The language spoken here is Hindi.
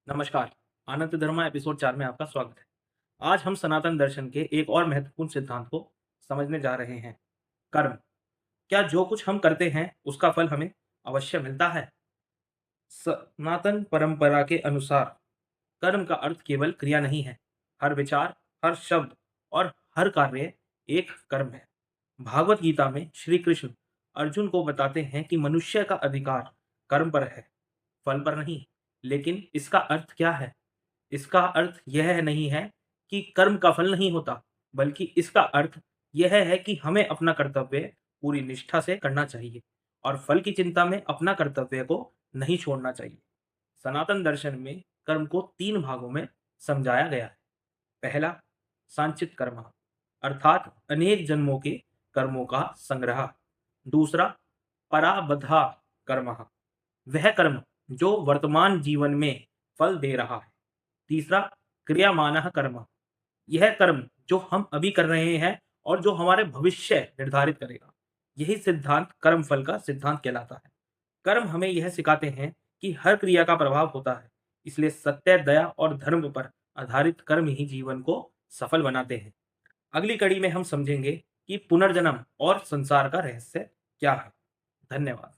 नमस्कार। आनंद धर्मा एपिसोड 4 में आपका स्वागत है। आज हम सनातन दर्शन के एक और महत्वपूर्ण सिद्धांत को समझने जा रहे हैं, कर्म। क्या जो कुछ हम करते हैं उसका फल हमें अवश्य मिलता है? सनातन परंपरा के अनुसार कर्म का अर्थ केवल क्रिया नहीं है। हर विचार, हर शब्द और हर कार्य एक कर्म है। भागवत गीता में श्री कृष्ण अर्जुन को बताते हैं कि मनुष्य का अधिकार कर्म पर है, फल पर नहीं। लेकिन इसका अर्थ क्या है? इसका अर्थ यह नहीं है कि कर्म का फल नहीं होता, बल्कि इसका अर्थ यह है कि हमें अपना कर्तव्य पूरी निष्ठा से करना चाहिए और फल की चिंता में अपना कर्तव्य को नहीं छोड़ना चाहिए। सनातन दर्शन में कर्म को 3 भागों में समझाया गया है। पहला, सांचित कर्म, अर्थात अनेक जन्मों के कर्मों का संग्रह। दूसरा, पराबद्धा कर्म, वह कर्म जो वर्तमान जीवन में फल दे रहा है। तीसरा, क्रियामानः कर्म, यह कर्म जो हम अभी कर रहे हैं और जो हमारे भविष्य निर्धारित करेगा। यही सिद्धांत कर्म फल का सिद्धांत कहलाता है। कर्म हमें यह सिखाते हैं कि हर क्रिया का प्रभाव होता है, इसलिए सत्य, दया और धर्म पर आधारित कर्म ही जीवन को सफल बनाते हैं। अगली कड़ी में हम समझेंगे कि पुनर्जन्म और संसार का रहस्य क्या है। धन्यवाद।